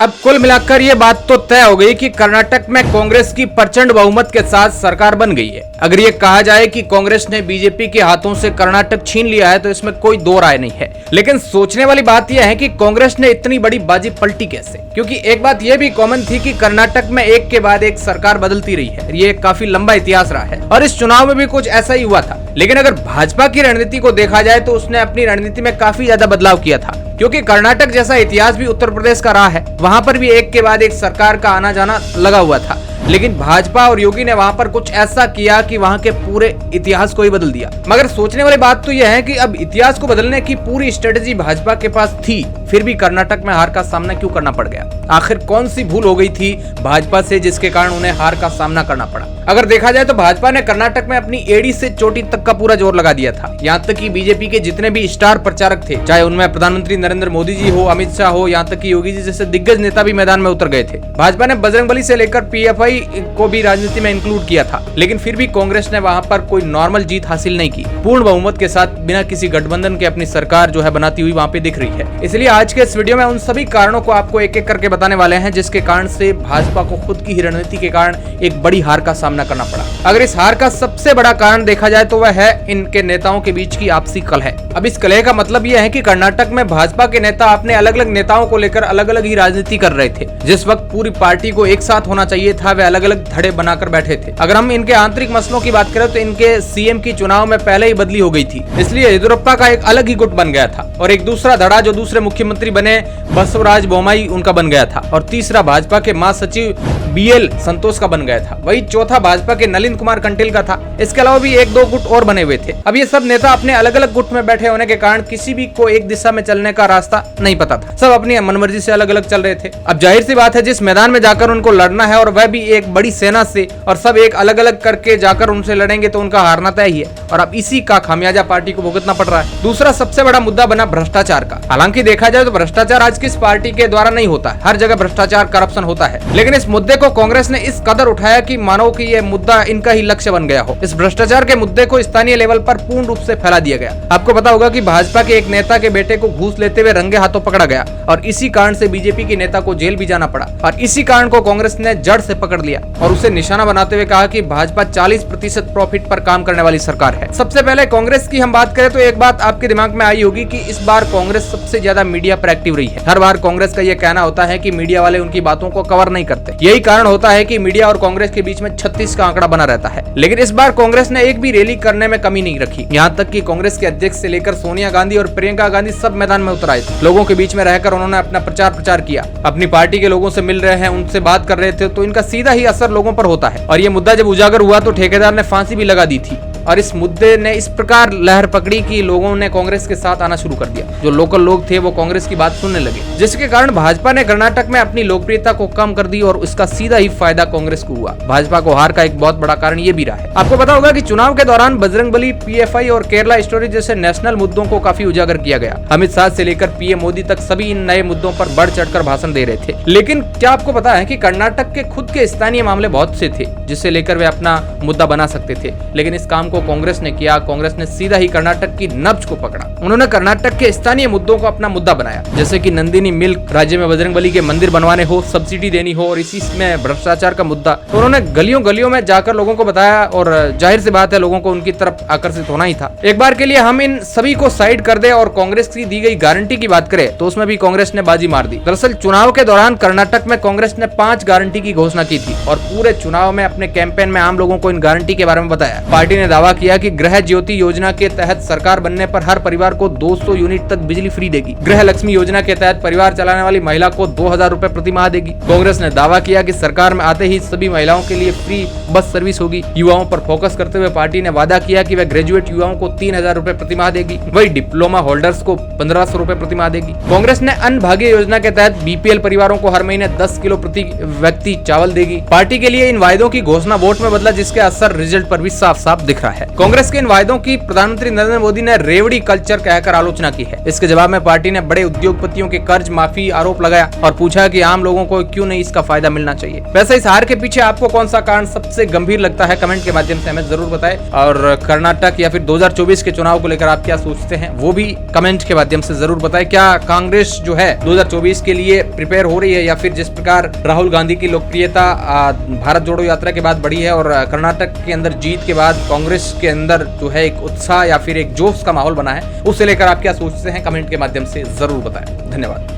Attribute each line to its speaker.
Speaker 1: अब कुल मिलाकर ये बात तो तय हो गई कि कर्नाटक में कांग्रेस की प्रचंड बहुमत के साथ सरकार बन गई है। अगर ये कहा जाए कि कांग्रेस ने बीजेपी के हाथों से कर्नाटक छीन लिया है तो इसमें कोई दो राय नहीं है। लेकिन सोचने वाली बात यह है कि कांग्रेस ने इतनी बड़ी बाजी पलटी कैसे, क्योंकि एक बात यह भी कॉमन थी कि कर्नाटक में एक के बाद एक सरकार बदलती रही है। ये काफी लंबा इतिहास रहा है और इस चुनाव में भी कुछ ऐसा ही हुआ था। लेकिन अगर भाजपा की रणनीति को देखा जाए तो उसने अपनी रणनीति में काफी ज्यादा बदलाव किया था, क्योंकि कर्नाटक जैसा इतिहास भी उत्तर प्रदेश का रहा है। वहां पर भी एक के बाद एक सरकार का आना जाना लगा हुआ था, लेकिन भाजपा और योगी ने वहां पर कुछ ऐसा किया कि वहां के पूरे इतिहास को ही बदल दिया। मगर सोचने वाली बात तो यह है कि अब इतिहास को बदलने की पूरी स्ट्रेटेजी भाजपा के पास थी, फिर भी कर्नाटक में हार का सामना क्यों करना पड़ गया? आखिर कौन सी भूल हो गई थी भाजपा से जिसके कारण उन्हें हार का सामना करना पड़ा? अगर देखा जाए तो भाजपा ने कर्नाटक में अपनी एड़ी से चोटी तक का पूरा जोर लगा दिया था। यहाँ तक कि बीजेपी के जितने भी स्टार प्रचारक थे, चाहे उनमें प्रधानमंत्री नरेंद्र मोदी जी हो, अमित शाह हो, यहाँ तक कि योगी जी जैसे दिग्गज नेता भी मैदान में उतर गए थे। भाजपा ने बजरंगबली से लेकर पीएफआई को भी राजनीति में इंक्लूड किया था, लेकिन फिर भी कांग्रेस ने वहां पर कोई नॉर्मल जीत हासिल नहीं की। पूर्ण बहुमत के साथ बिना किसी गठबंधन के अपनी सरकार जो है बनाती हुई वहां पे दिख रही है। इसलिए आज के इस वीडियो में उन सभी कारणों को आपको एक एक करके बताने वाले हैं जिसके कारण से भाजपा को खुद की ही रणनीति के कारण एक बड़ी हार का सामना करना पड़ा। अगर इस हार का सबसे बड़ा कारण देखा जाए तो वह है इनके नेताओं के बीच की आपसी कलह। अब इस कलह का मतलब यह है कि कर्नाटक में भाजपा के नेता अपने अलग अलग नेताओं को लेकर अलग अलग ही राजनीति कर रहे थे। जिस वक्त पूरी पार्टी को एक साथ होना चाहिए था, वे अलग अलग धड़े बनाकर बैठे थे। अगर हम इनके आंतरिक मसलों की बात करें तो इनके सीएम की चुनाव में पहले ही बदली हो गई थी, इसलिए येदियुरप्पा का एक अलग ही गुट बन गया था और एक दूसरा धड़ा जो दूसरे मुख्यमंत्री बने बसवराज बोम्मई उनका बन गया था और तीसरा भाजपा के महासचिव बीएल संतोष का बन गया था। वही चौथा भाजपा के नलिन कुमार कंटिल का था। इसके अलावा भी एक दो गुट और बने हुए थे। अब ये सब नेता अपने अलग अलग गुट में बैठे होने के कारण किसी भी को एक दिशा में चलने का रास्ता नहीं पता था। सब अपनी मनमर्जी से अलग अलग चल रहे थे। अब जाहिर सी बात है जिस मैदान में जाकर उनको लड़ना है और वह भी एक बड़ी सेना से, और सब एक अलग अलग करके जाकर उनसे लड़ेंगे तो उनका हारना तय ही है और अब इसी का खामियाजा पार्टी को भुगतना पड़ रहा है। दूसरा सबसे बड़ा मुद्दा बना भ्रष्टाचार का। हालांकि देखा जाए तो भ्रष्टाचार आज किस पार्टी के द्वारा नहीं होता, हर जगह भ्रष्टाचार करप्शन होता है, लेकिन इस मुद्दे को कांग्रेस ने इस कदर उठाया कि मानो कि यह मुद्दा इनका ही लक्ष्य बन गया हो। इस भ्रष्टाचार के मुद्दे को स्थानीय लेवल पर पूर्ण रूप से फैला दिया गया। आपको पता होगा कि भाजपा के एक नेता के बेटे को घूस लेते हुए रंगे हाथों पकड़ा गया और इसी कारण से बीजेपी के नेता को जेल भी जाना पड़ा और इसी कारण को कांग्रेस ने जड़ से पकड़ लिया और उसे निशाना बनाते हुए कहा कि भाजपा 40% प्रॉफिट पर काम करने वाली सरकार है। सबसे पहले कांग्रेस की हम बात करें तो एक बात आपके दिमाग में आई होगी कि इस बार कांग्रेस सबसे ज्यादा मीडिया पर एक्टिव रही है। हर बार कांग्रेस का यह कहना होता है कि मीडिया वाले उनकी बातों को कवर नहीं करते। यही कारण होता है कि मीडिया और कांग्रेस के बीच में 36 का आंकड़ा बना रहता है। लेकिन इस बार कांग्रेस ने एक भी रैली करने में कमी नहीं रखी। यहाँ तक कि कांग्रेस के अध्यक्ष से लेकर सोनिया गांधी और प्रियंका गांधी सब मैदान में उतर आए थे। लोगों के बीच में रहकर उन्होंने अपना प्रचार किया। अपनी पार्टी के लोगों से मिल रहे हैं, उनसे बात कर रहे थे, तो इनका सीधा ही असर लोगों पर होता है। और ये मुद्दा जब उजागर हुआ तो ठेकेदार ने फांसी भी लगा दी थी और इस मुद्दे ने इस प्रकार लहर पकड़ी कि लोगों ने कांग्रेस के साथ आना शुरू कर दिया। जो लोकल लोग थे वो कांग्रेस की बात सुनने लगे, जिसके कारण भाजपा ने कर्नाटक में अपनी लोकप्रियता को कम कर दी और उसका सीधा ही फायदा कांग्रेस को हुआ। भाजपा को हार का एक बहुत बड़ा कारण ये भी रहा है। आपको पता होगा कि चुनाव के दौरान बजरंगबली, पीएफआई और केरला स्टोरी जैसे नेशनल मुद्दों को काफी उजागर किया गया। अमित शाह से लेकर पीएम मोदी तक सभी इन नए मुद्दों पर बढ़ चढ़कर भाषण दे रहे थे। लेकिन क्या आपको पता है कि कर्नाटक के खुद के स्थानीय मामले बहुत से थे जिससे लेकर वे अपना मुद्दा बना सकते थे, लेकिन इस काम को कांग्रेस ने किया। कांग्रेस ने सीधा ही कर्नाटक की नब्ज को पकड़ा। उन्होंने कर्नाटक के स्थानीय मुद्दों को अपना मुद्दा बनाया, जैसे कि नंदिनी मिल्क, राज्य में बजरंगबली के मंदिर बनवाने हो, सब्सिडी देनी हो और इसी में भ्रष्टाचार का मुद्दा। तो उन्होंने गलियों गलियों में जाकर लोगों को बताया और जाहिर सी बात है लोगों को उनकी तरफ आकर्षित होना ही था। एक बार के लिए हम इन सभी को साइड कर दे और कांग्रेस की दी गई गारंटी की बात करें तो उसमें भी कांग्रेस ने बाजी मार दी। दरअसल चुनाव के दौरान कर्नाटक में कांग्रेस ने 5 गारंटी की घोषणा की थी और पूरे चुनाव में अपने कैंपेन में आम लोगों को इन गारंटी के बारे में बताया। पार्टी ने दावा किया कि गृह ज्योति योजना के तहत सरकार बनने पर हर परिवार को 200 यूनिट तक बिजली फ्री देगी। गृह लक्ष्मी योजना के तहत परिवार चलाने वाली महिला को 2000 रुपए प्रति माह देगी। कांग्रेस ने दावा किया कि सरकार में आते ही सभी महिलाओं के लिए फ्री बस सर्विस होगी। युवाओं पर फोकस करते हुए पार्टी ने वादा किया कि वह ग्रेजुएट युवाओं को 3000 रुपए प्रति माह देगी, वही डिप्लोमा होल्डर्स को 1500 रुपए प्रति माह देगी। कांग्रेस ने अन्न भाग्य योजना के तहत बीपीएल परिवारों को हर महीने 10 किलो प्रति व्यक्ति चावल देगी। पार्टी के लिए इन वायदों की घोषणा वोट में बदला, जिसके असर रिजल्ट पर भी साफ साफ दिख रहा है। है। कांग्रेस के इन वायदों की प्रधानमंत्री नरेंद्र मोदी ने रेवड़ी कल्चर कहकर आलोचना की है। इसके जवाब में पार्टी ने बड़े उद्योगपतियों के कर्ज माफी आरोप लगाया और पूछा कि आम लोगों को क्यों नहीं इसका फायदा मिलना चाहिए। वैसे इस हार के पीछे आपको कौन सा कारण सबसे गंभीर लगता है, कमेंट के माध्यम से हमें जरूर बताएं। और कर्नाटक या फिर 2024 के चुनाव को लेकर आप क्या सोचते हैं वो भी कमेंट के माध्यम से जरूर बताएं। क्या कांग्रेस जो है 2024 के लिए प्रिपेयर हो रही है, या फिर जिस प्रकार राहुल गांधी की लोकप्रियता भारत जोड़ो यात्रा के बाद बढ़ी है और कर्नाटक के अंदर जीत के बाद कांग्रेस के अंदर जो है एक उत्साह या फिर एक जोश का माहौल बना है, उससे लेकर आप क्या सोचते हैं, कमेंट के माध्यम से जरूर बताएं। धन्यवाद।